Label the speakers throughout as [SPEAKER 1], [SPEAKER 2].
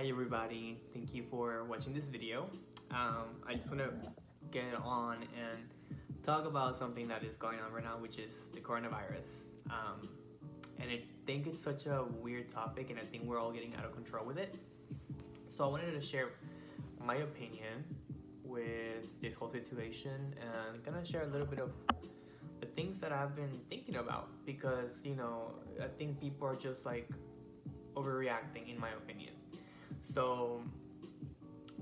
[SPEAKER 1] Hi everybody, thank you for watching this video. I just want to get on and talk about something that is going on right now, which is the coronavirus. And I think it's such a weird topic, and I think we're all getting out of control with it. So I wanted to share my opinion with this whole situation and kind of share a little bit of the things that I've been thinking about because, I think people are just like overreacting, in my opinion. So,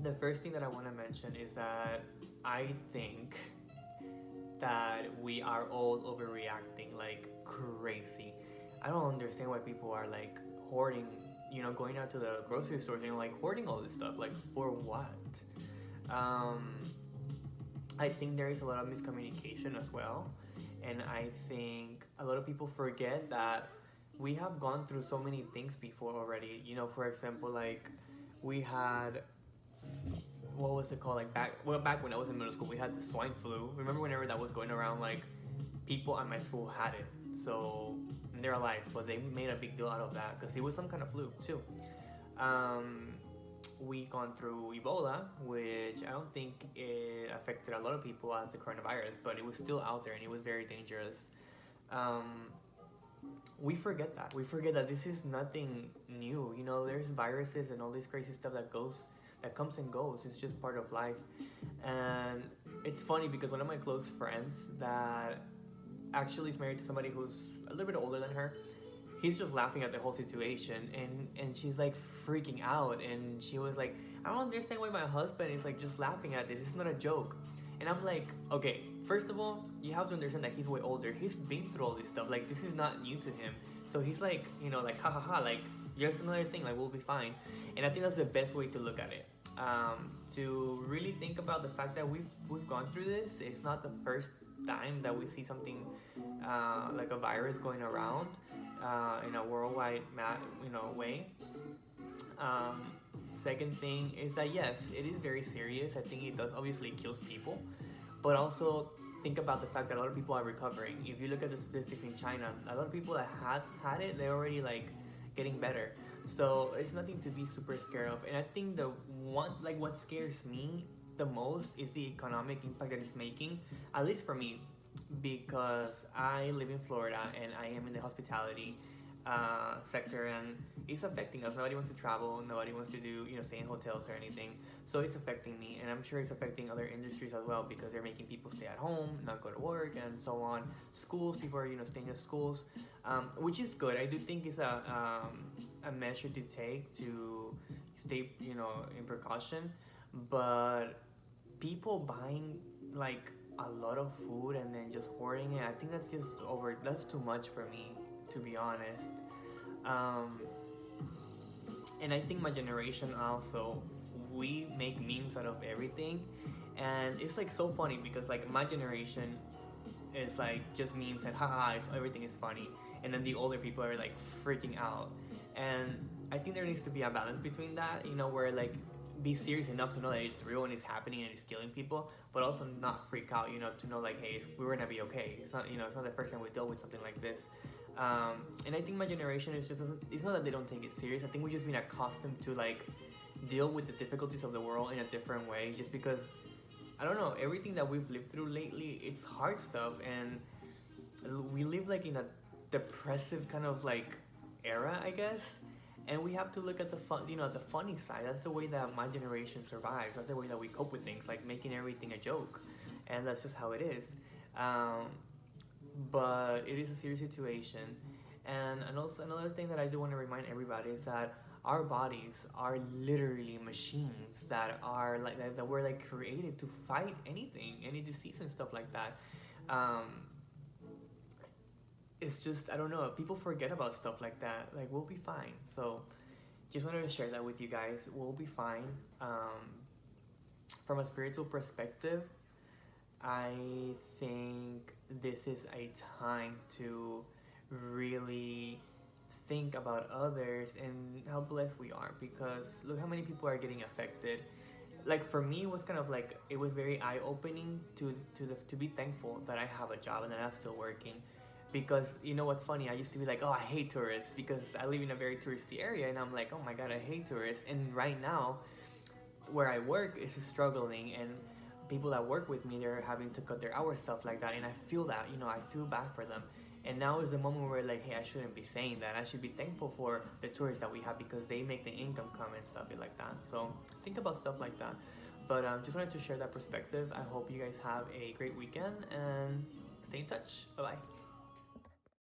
[SPEAKER 1] the first thing that I want to mention is that I think that we are all overreacting like crazy. I don't understand why people are like hoarding, going out to the grocery stores and like hoarding all this stuff. Like, for what? Um, I think there is a lot of miscommunication as well. And I think a lot of people forget that we have gone through so many things before already. For example, like we had, what was it called, like back when I was in middle school, we had the swine flu. Remember whenever that was going around, like people at my school had it. So they're alive, but they made a big deal out of that because it was some kind of flu too. um, we gone through Ebola, which I don't think it affected a lot of people as the coronavirus, but it was still out there and it was very dangerous. um, we forget that. We forget that this is nothing new. There's viruses and all this crazy stuff that comes and goes. It's just part of life. And it's funny because one of my close friends that actually is married to somebody who's a little bit older than her, he's just laughing at the whole situation, and she's like freaking out, and she was like, I don't understand why my husband is like just laughing at this. It's not a joke. And I'm like, okay, first of all, you have to understand that he's way older. He's been through all this stuff. Like, this is not new to him. So he's like, like, ha ha ha, like, here's another thing, like, we'll be fine. And I think that's the best way to look at it. To really think about the fact that we've gone through this. It's not the first time that we see something like a virus going around in a worldwide way. Um, Second thing is that yes, it is very serious. I think it does obviously kills people, but also think about the fact that a lot of people are recovering. If you look at the statistics in China, a lot of people that had it, they're already like getting better. So it's nothing to be super scared of. And I think the one, like, what scares me the most is the economic impact that it's making, at least for me, because I live in Florida and I am in the hospitality sector, and it's affecting us. Nobody wants to travel, nobody wants to do, stay in hotels or anything. So it's affecting me, and I'm sure it's affecting other industries as well because they're making people stay at home, not go to work, and so on. Schools, people are staying in schools, which is good. I do think it's a measure to take to stay in precaution, but people buying like a lot of food and then just hoarding it, I think that's just over. That's too much for me, to be honest. Um, and I think my generation also, we make memes out of everything, and it's like so funny because like my generation is like just memes and haha, it's everything is funny, and then the older people are like freaking out. And I think there needs to be a balance between that, where like be serious enough to know that it's real and it's happening and it's killing people, but also not freak out, to know like, hey, we're gonna be okay. It's not, it's not the first time we dealt with something like this. And I think my generation is just, it's not that they don't take it serious. I think we've just been accustomed to like deal with the difficulties of the world in a different way, just because, I don't know, everything that we've lived through lately, it's hard stuff, and we live like in a depressive kind of like era, I guess. And we have to look at the fun, the funny side. That's the way that my generation survives. That's the way that we cope with things, like making everything a joke, and that's just how it is. Um, but it is a serious situation, and also another thing that I do want to remind everybody is that our bodies are literally machines that are like that were like created to fight anything, any disease and stuff like that. Um, it's just, I don't know, people forget about stuff like that. Like, we'll be fine. So just wanted to share that with you guys. We'll be fine. From a spiritual perspective, I think this is a time to really think about others and how blessed we are, because look how many people are getting affected. Like, for me, it was kind of like, it was very eye-opening to be thankful that I have a job and that I'm still working. because you know what's funny, I used to be like, oh, I hate tourists because I live in a very touristy area, and I'm like, oh my god, I hate tourists. And right now where I work is struggling, and people that work with me, they're having to cut their hours, stuff like that, and I feel that, you know, I feel bad for them. And now is the moment where like, hey, I shouldn't be saying that. I should be thankful for the tourists that we have because they make the income come and stuff like that. So think about stuff like that. But just wanted to share that perspective. I hope you guys have a great weekend and stay in touch. Bye bye.